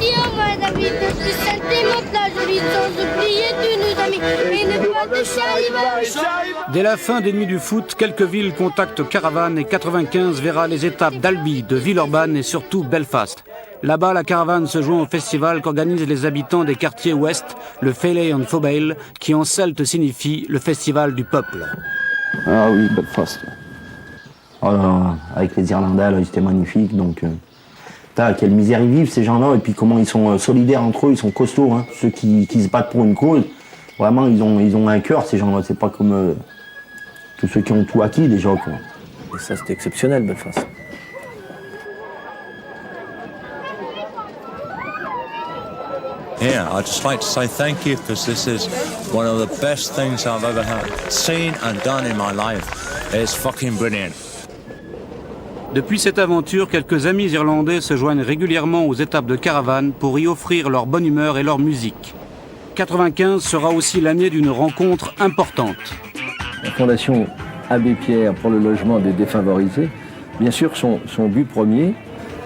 Tiens, moi, David, tu sentimente la jolie sans oublier de nous amis et ne pas de Chariva. Dès la fin des Nuits du foot, quelques villes contactent Caravane et 95 verra les étapes d'Albi, de Villeurbanne et surtout Belfast. Là-bas, la caravane se joint au festival qu'organisent les habitants des quartiers ouest, le Félé en Fobail, qui en celte signifie le festival du peuple. Ah oui, Belfast. Oh là, avec les Irlandais, là, c'était magnifique. Donc, quelle misère ils vivent, ces gens-là, et puis comment ils sont solidaires entre eux, ils sont costauds. Hein. Ceux qui se battent pour une cause, vraiment, ils ont un cœur, ces gens-là. C'est pas comme tous ceux qui ont tout acquis déjà. Quoi. Et ça, c'était exceptionnel, Belfast. Yeah, I'd just like to say thank you because this is one of the best things I've ever seen and done in my life. It's fucking brilliant. Depuis cette aventure, quelques amis irlandais se joignent régulièrement aux étapes de caravane pour y offrir leur bonne humeur et leur musique. 95 sera aussi l'année d'une rencontre importante. La Fondation Abbé Pierre pour le logement des défavorisés, bien sûr, son but premier,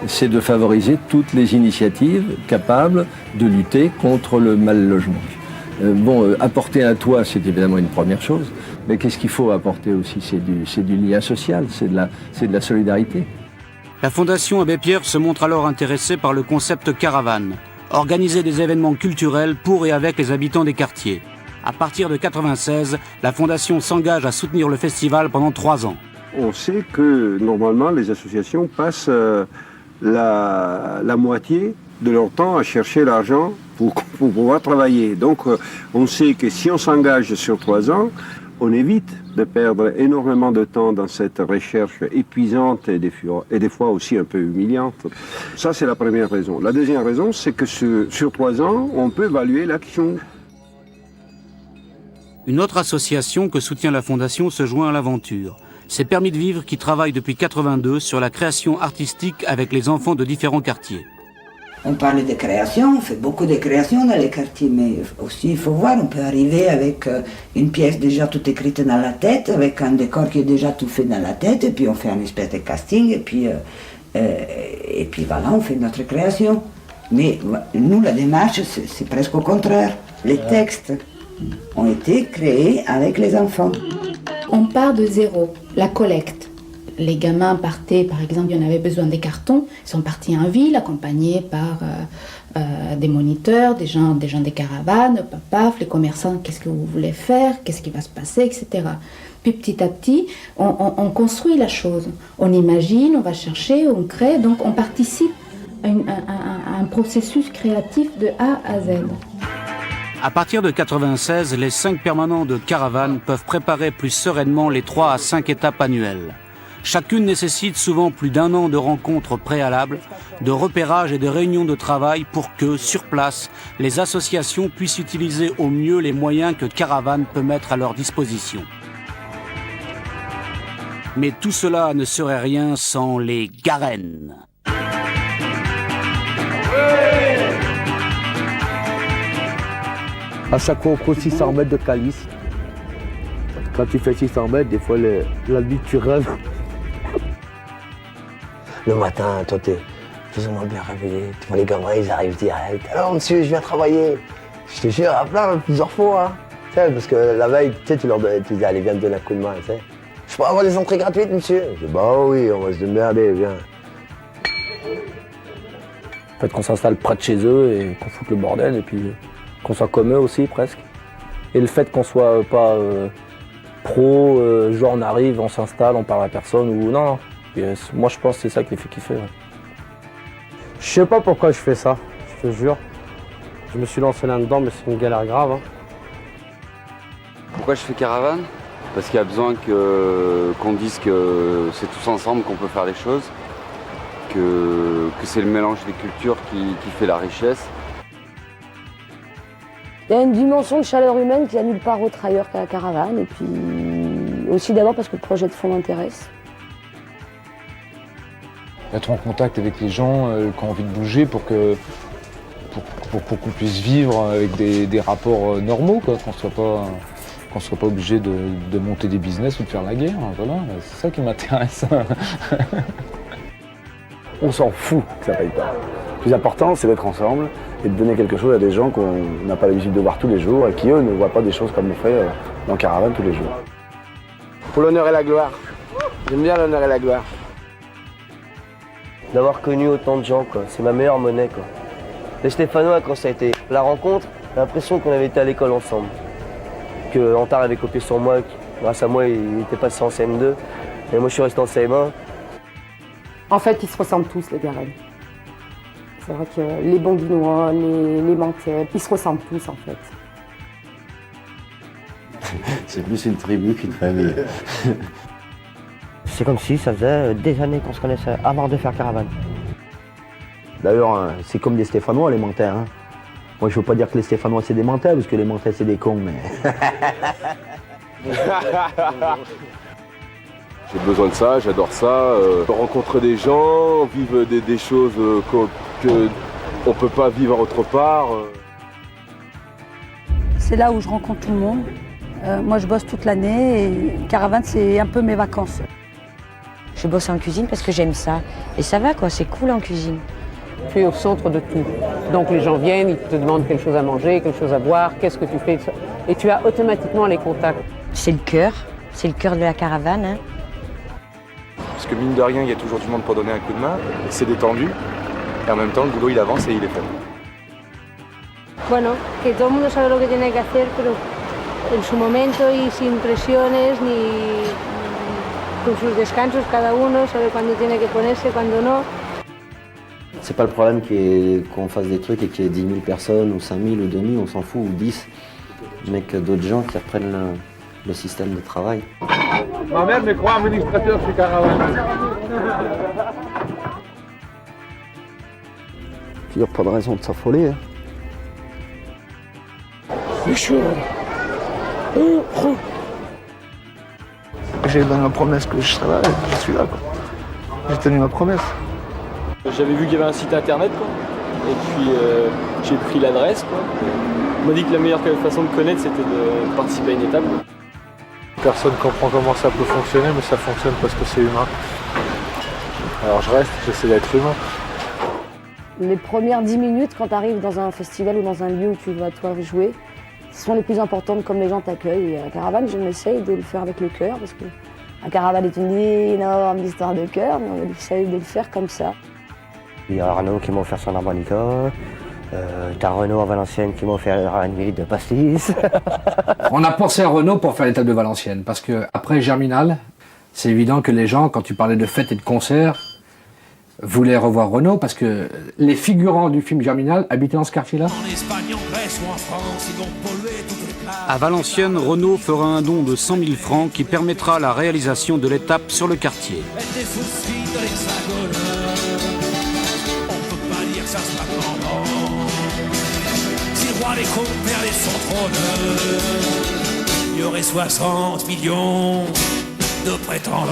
c'est de favoriser toutes les initiatives capables de lutter contre le mal logement. Apporter un toit, c'est évidemment une première chose, mais qu'est-ce qu'il faut apporter aussi? C'est du lien social, c'est de la solidarité. La Fondation Abbé Pierre se montre alors intéressée par le concept caravane, organiser des événements culturels pour et avec les habitants des quartiers. À partir de 96, la Fondation s'engage à soutenir le festival pendant 3 ans. On sait que normalement les associations passent la moitié de leur temps à chercher l'argent pour pouvoir travailler. Donc on sait que si on s'engage sur 3 ans, on évite de perdre énormément de temps dans cette recherche épuisante et des fois aussi un peu humiliante. Ça, c'est la première raison. La deuxième raison, c'est que sur 3 ans, on peut évaluer l'action. Une autre association que soutient la Fondation se joint à l'aventure. C'est Permis de Vivre qui travaille depuis 82 sur la création artistique avec les enfants de différents quartiers. On parle de création, on fait beaucoup de créations dans les quartiers, mais aussi il faut voir, on peut arriver avec une pièce déjà toute écrite dans la tête, avec un décor qui est déjà tout fait dans la tête, et puis on fait un espèce de casting, et puis voilà, on fait notre création. Mais nous, la démarche, c'est presque au contraire. Les textes ont été créés avec les enfants. On part de zéro, la collecte. Les gamins partaient, par exemple, il y en avait besoin des cartons, ils sont partis en ville accompagnés par des moniteurs, des gens des caravanes, paf, les commerçants, qu'est-ce que vous voulez faire, qu'est-ce qui va se passer, etc. Puis petit à petit, on construit la chose, on imagine, on va chercher, on crée, donc on participe à un processus créatif de A à Z. À partir de 96, les 5 permanents de caravane peuvent préparer plus sereinement les 3 à 5 étapes annuelles. Chacune nécessite souvent plus d'1 an de rencontres préalables, de repérage et de réunions de travail pour que, sur place, les associations puissent utiliser au mieux les moyens que Caravane peut mettre à leur disposition. Mais tout cela ne serait rien sans les Garennes. À chaque fois, on court 600 mètres de calice. Quand tu fais 600 mètres, des fois, la nuit, tu rêves. Le matin, toi, t'es plus ou moins bien réveillé. Tu vois les gamins, ils arrivent direct. Alors, monsieur, je viens travailler. Je te jure, à plein, plusieurs fois. Hein. Tu sais, parce que la veille, tu sais, tu dis, allez, viens me donner un coup de main. Tu sais. Je peux avoir des entrées gratuites, monsieur. Je dis, bah oui, on va se démerder, viens. En fait, qu'on s'installe près de chez eux et qu'on foute le bordel, et puis qu'on soit comme eux aussi, presque. Et le fait qu'on soit pas pro, genre on arrive, on s'installe, on parle à personne, ou non. Moi, je pense que c'est ça qui les fait kiffer. Ouais. Je sais pas pourquoi je fais ça, je te jure. Je me suis lancé là-dedans, mais c'est une galère grave. Hein. Pourquoi je fais caravane? Parce qu'il y a besoin qu'on dise que c'est tous ensemble qu'on peut faire les choses, que c'est le mélange des cultures qui fait la richesse. Il y a une dimension de chaleur humaine qui a nulle part autre ailleurs qu'à la caravane, et puis aussi d'abord parce que le projet de fond m'intéresse. Être en contact avec les gens qui ont envie de bouger pour qu'on puisse vivre avec des rapports normaux, quoi, qu'on soit pas obligé de monter des business ou de faire la guerre. Voilà, c'est ça qui m'intéresse. On s'en fout que ça paye pas. Le plus important, c'est d'être ensemble et de donner quelque chose à des gens qu'on n'a pas l'habitude de voir tous les jours et qui, eux, ne voient pas des choses comme on fait dans Caravane tous les jours. Pour l'honneur et la gloire. J'aime bien l'honneur et la gloire. D'avoir connu autant de gens, quoi. C'est ma meilleure monnaie, quoi. Les Stéphanois, quand ça a été la rencontre, j'ai l'impression qu'on avait été à l'école ensemble. Que Antar avait copié sur moi, grâce à moi, il était passé en CM2. Et moi, je suis resté en CM1. En fait, ils se ressemblent tous, les Garennes. C'est vrai que les Bonguinois, les Mantais, ils se ressemblent tous, en fait. C'est plus une tribu qu'une famille. C'est comme si ça faisait des années qu'on se connaissait avant de faire Caravane. D'ailleurs, c'est comme des Stéphanois, les Mantais. Hein. Moi, je veux pas dire que les Stéphanois, c'est des Mantais, parce que les Mantais, c'est des cons, mais... J'ai besoin de ça, j'adore ça. Rencontrer des gens, vivre des choses qu'on ne peut pas vivre autre part. C'est là où je rencontre tout le monde. Moi, je bosse toute l'année et Caravane, c'est un peu mes vacances. Je bosse en cuisine parce que j'aime ça. Et ça va, quoi, c'est cool en cuisine. Tu es au centre de tout. Donc les gens viennent, ils te demandent quelque chose à manger, quelque chose à boire, qu'est-ce que tu fais. Et tu as automatiquement les contacts. C'est le cœur de la Caravane. Hein. Parce que mine de rien, il y a toujours du monde pour donner un coup de main, c'est détendu, et en même temps, le boulot il avance et il est fait. Bueno, que todo el mundo sabe lo que tiene que hacer, pero en su momento y sin presiones ni con sus descansos cada uno, sabe cuándo tiene que ponerse, cuándo no. C'est pas le problème qu'on fasse des trucs et qu'il y ait 10 000 personnes ou 5 000 ou 2 000, on s'en fout, ou 10, mais que d'autres gens qui reprennent le système de travail. Ma mère me croit administrateur chez Caravane. Il n'y a pas de raison de s'affoler. Hein. C'est chaud. J'ai donné ma promesse que je serais là, je suis là. Quoi. J'ai tenu ma promesse. J'avais vu qu'il y avait un site internet, quoi. Et puis j'ai pris l'adresse, quoi. On m'a dit que la meilleure façon de connaître, c'était de participer à une étape. Quoi. Personne ne comprend comment ça peut fonctionner, mais ça fonctionne parce que c'est humain. Alors je reste, j'essaie d'être humain. Les premières 10 minutes, quand tu arrives dans un festival ou dans un lieu où tu vas toi jouer, sont les plus importantes, comme les gens t'accueillent. Et à Caravane, je m'essaye de le faire avec le cœur, parce que la Caravane est une énorme histoire de cœur, mais on essaye de le faire comme ça. Il y a Arnaud qui m'a offert son harmonica, t'as Renaud à Valenciennes qui m'a offert une minute de pastis. On a pensé à Renaud pour faire l'étape de Valenciennes, parce que après Germinal, c'est évident que les gens, quand tu parlais de fêtes et de concerts, voulaient revoir Renaud, parce que les figurants du film Germinal habitaient dans ce quartier-là. À Valenciennes, Renaud fera un don de 100 000 francs qui permettra la réalisation de l'étape sur le quartier. Les comptes perdaient son trône, il y aurait 60 millions de prétendants.